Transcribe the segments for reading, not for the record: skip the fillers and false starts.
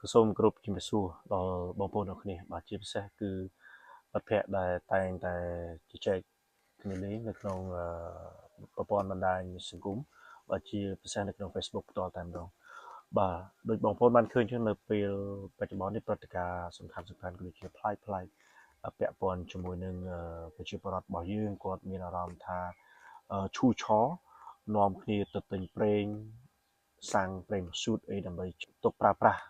ក៏សូមគោរពជំរាបសួរដល់បងប្អូនទាំងគ្នាបាទជាពិសេសគឺមិត្តភ័ក្តិដែលតែងតែជជែកគ្នាលេងនៅក្នុងប្រព័ន្ធបណ្ដាញសង្គមបាទជាពិសេសនៅក្នុង Facebook ផ្ទាល់តែម្ដងបាទដូចបងប្អូនបានឃើញចឹងនៅពេលបច្ចុប្បន្ននេះព្រឹត្តិការណ៍សំខាន់គឺដូចជាប្លែកពាក់ព័ន្ធជាមួយនឹងប្រជាពលរដ្ឋរបស់យើងគាត់មានអារម្មណ៍ថាឈូឆរនាំគ្នាទៅទិញប្រេងសាំងប្រេងម៉ាស៊ូតអីដើម្បីទុកប្រើប្រាស់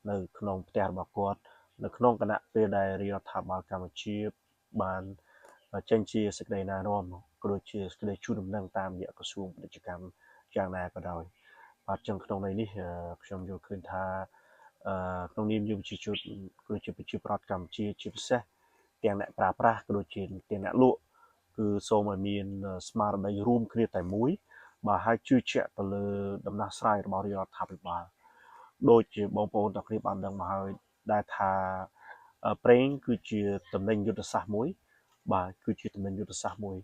នៅក្នុងផ្ទះរបស់គាត់នៅក្នុងគណៈពេលដែលរាជរដ្ឋាភិបាលកម្ពុជាបានចេញជាសេចក្តីណែនាំក៏ដូចជាសេចក្តីជូនដំណឹងតាមរយៈក្រសួងពាណិជ្ជកម្មយ៉ាងណាក៏ដោយបាទចឹងក្នុងន័យនេះខ្ញុំយល់ឃើញថាក្នុងនាមយុវជនក៏ដូចជាប្រជាប្រដ្ឋកម្ពុជាជាពិសេសទាំងអ្នកប្រើប្រាស់ក៏ដូចជាទាំងអ្នកលក់គឺសូមឲ្យមានស្មារតីរួមគ្នាតែមួយបាទហើយជឿជាក់ទៅលើដំណោះស្រាយរបស់រាជរដ្ឋាភិបាលដូចជាបងប្អូនទាំងគ្នាបានដឹងមកហើយដែលថាប្រេងគឺជាតំណែងយុទ្ធសាស្ត្រមួយបាទគឺជាតំណែងយុទ្ធសាស្ត្រមួយ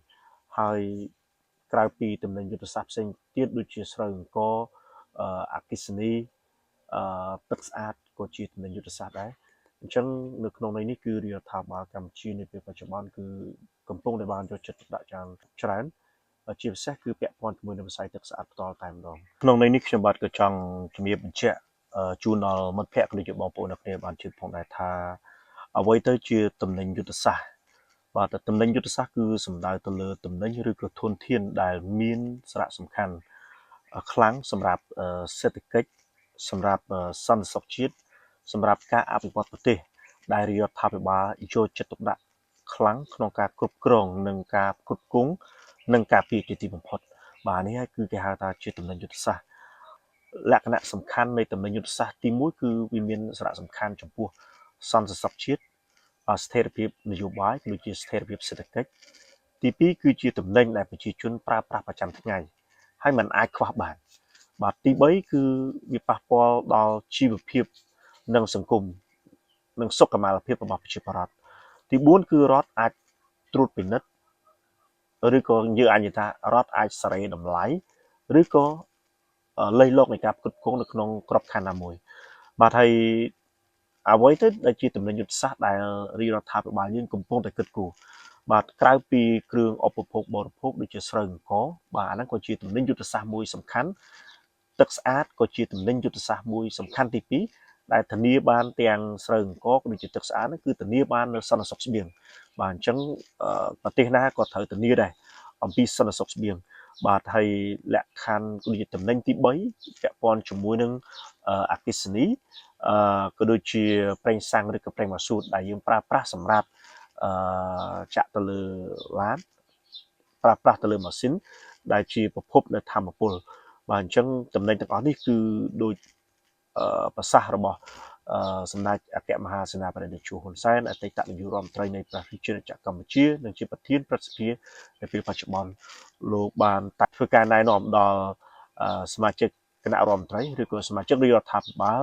ហើយក្រៅពីតំណែងយុទ្ធសាស្ត្រផ្សេងទៀតដូចជាស្រូវអង្ករអគ្គិសនីទឹកស្អាតក៏ជាតំណែងយុទ្ធសាស្ត្រដែរអញ្ចឹងនៅក្នុងន័យនេះគឺរាជរដ្ឋាភិបាលកម្ពុជានៅពេលបច្ចុប្បន្នគឺកំពុងតែបានយកចិត្តទុកដាក់យ៉ាងច្រើនជាពិសេសគឺពាក់ព័ន្ធជាមួយនឹងវិស័យទឹកស្អាតផ្ទាល់តែម្ដងក្នុងន័យនេះខ្ញុំបាទក៏ចង់ជំរាបបញ្ជាក់ជូនដល់មិត្តភ័ក្តិក៏ដូចជាបងប្អូនអ្នកគ្នាបានជឿផងដែរថាអ្វីទៅជាតំណែងយុទ្ធសាស្ត្របាទតំណែងយុទ្ធសាស្ត្រគឺសំដៅទៅលើតំណែងឬក៏ធនធានដែលមានសារៈសំខាន់ខ្លាំងសម្រាប់សេដ្ឋកិច្ចសម្រាប់សន្តិសុខជាតិសម្រាប់ការអភិវឌ្ឍប្រទេសដែលរាជរដ្ឋាភិបាលយកចិត្តទុកដាក់ខ្លាំងក្នុងការគ្រប់គ្រងនិងការគ្រប់គ្រងនិងការពារជាទីបំផុតបាទនេះហើយគឺគេហៅថាជាតំណែងយុទ្ធសាស្ត្រលក្ខណៈសំខាន់នៃតំណែងយុទ្ធសាស្ត្រទី1គឺវាមានសារៈសំខាន់ចំពោះសន្តិសុខជាតិស្ថិរភាពនយោបាយដូចជាស្ថិរភាពសេដ្ឋកិច្ចទី2គឺជាតំណែងដែលប្រជាជនប្រើប្រាស់ប្រចាំថ្ងៃហើយมันអាចខ្វះបានបាទទី3គឺវាប៉ះពាល់ដល់ជីវភាពនិងសង្គមនិងសុខុមាលភាពរបស់ប្រជាពលរដ្ឋទី4គឺរដ្ឋអាចត្រួតពិនិត្យឬក៏យើងអាចនិយាយថារដ្ឋអាចសេរីតម្លៃឬក៏លៃលកនៃការផ្គត់ផ្គង់នៅក្នុងក្របខ័ណ្ឌណាមួយបាទហើយអ្វីទៅដែលជាតំណែងយុទ្ធសាស្ត្រដែលរាជរដ្ឋាភិបាលយើងកំពុងតែគិតគូរបាទក្រៅពីគ្រឿងឧបភោគបរិភោគដូចជាស្រូវអង្ករបាទអាហ្នឹងក៏ជាតំណែងយុទ្ធសាស្ត្រមួយសំខាន់ទឹកស្អាតក៏ជាតំណែងយុទ្ធសាស្ត្រមួយសំខាន់ទី2ដែលធានាបានទាំងស្រូវអង្ករក៏ដូចជាទឹកស្អាតហ្នឹងគឺធានាបាននៅសន្តិសុខស្បៀងបាទអញ្ចឹងប្រទេសណាក៏ត្រូវធានាដែរអំពីសន្តិសុខស្បៀងបាទហើយលក្ខខណ្ឌដូចជាតំណែងទី3ពាក់ព័ន្ធជាមួយនឹងអគ្គិសនីក៏ដូចជាប្រេងសាំងឬក៏ប្រេងម៉ាស៊ូតដែលយើងប្រើប្រាស់សម្រាប់ចាក់ទៅលើឡានប្រើប្រាស់ទៅលើម៉ាស៊ីនដែលជាប្រភពនៃធម្មពលបាទអញ្ចឹងតំណែងទាំងអស់នេះគឺដូចប្រសាសន៍របស់សម្ដេចអគ្គមហាសេនាបតីតេជោហ៊ុនសែនអតីតនាយករដ្ឋមន្ត្រីនៃព្រះរាជាណាចក្រកម្ពុជានិងជាប្រធានព្រឹទ្ធសភានៅពេលបច្ចុប្បន្នលោកបានធ្វើការណែនាំដល់សមាជិកគណៈរដ្ឋមន្ត្រីឬក៏សមាជិករាជរដ្ឋាភិបាល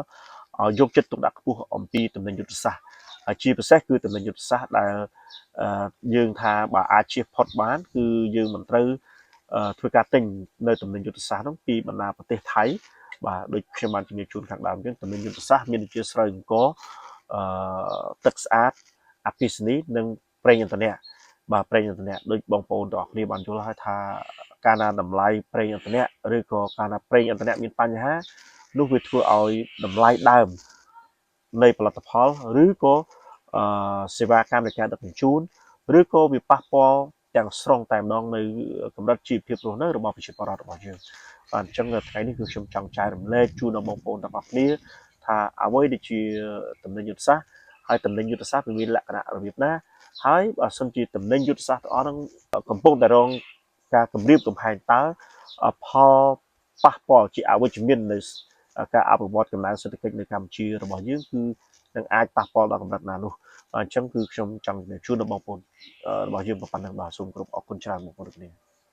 ឲ្យយកចិត្តទុកដាក់ខ្ពស់អំពីតំណែងយុទ្ធសាស្ត្រហើយជាពិសេសគឺតំណែងយុទ្ធសាស្ត្រដែលយើងថាបើអាចជៀសផុតបានគឺយើងមិនត្រូវធ្វើការទិញនៅតំណែងយុទ្ធសាស្ត្រនោះពីបណ្ដាប្រទេសថៃបាទដូចខ្ញុំបានជំរាបជូនខាងដើមអញ្ចឹងតំណែងយុទ្ធសាស្ត្រមានដូចជាស្រូវអង្ករទឹកស្អាតអគ្គិសនីនិងប្រេងឥន្ធនៈបាទប្រេងឥន្ធនៈដូចបងប្អូនទាំងអស់គ្នាបានយល់ហើយថាកាលណាតម្លៃប្រេងឥន្ធនៈឬក៏កាលណាប្រេងឥន្ធនៈមានបញ្ហានោះវាធ្វើឲ្យតម្លៃដើមនៃផលិតផលឬក៏សេវាកម្មនៃការដឹកជញ្ជូនឬក៏វាប៉ះពាល់ទាំងស្រុងតែម្ដងនៅកម្រិតជីវភាពរស់នៅរបស់ប្រជាពលរដ្ឋរបស់យើងបាទអញ្ចឹងថ្ងៃនេះគឺខ្ញុំចង់ចែករំលែកជូនដល់បងប្អូនទាំងអស់គ្នាថាអ្វីដែលជាតំណែងយុទ្ធសាស្ត្រហើយតំណែងយុទ្ធសាស្ត្រវាមានលក្ខណៈរបៀបណាហើយបើសិនជាតំណែងយុទ្ធសាស្ត្រទាំងអស់ហ្នឹងកំពុងតែរងការគម្រាមកំហែងតើផលប៉ះពាល់ជាអវិជ្ជមាននៅការអភិវឌ្ឍកំណើនសេដ្ឋកិច្ចនៅកម្ពុជារបស់យើងគឺនឹងអាចប៉ះពាល់ដល់កម្រិតណានោះអញ្ចឹងគឺខ្ញុំចង់ជម្រាបជូនដល់បងប្អូនរបស់យើងប៉ុណ្ណឹងបាទសូមគោរពអរគុណច្រើនបងប្អូនគ្នា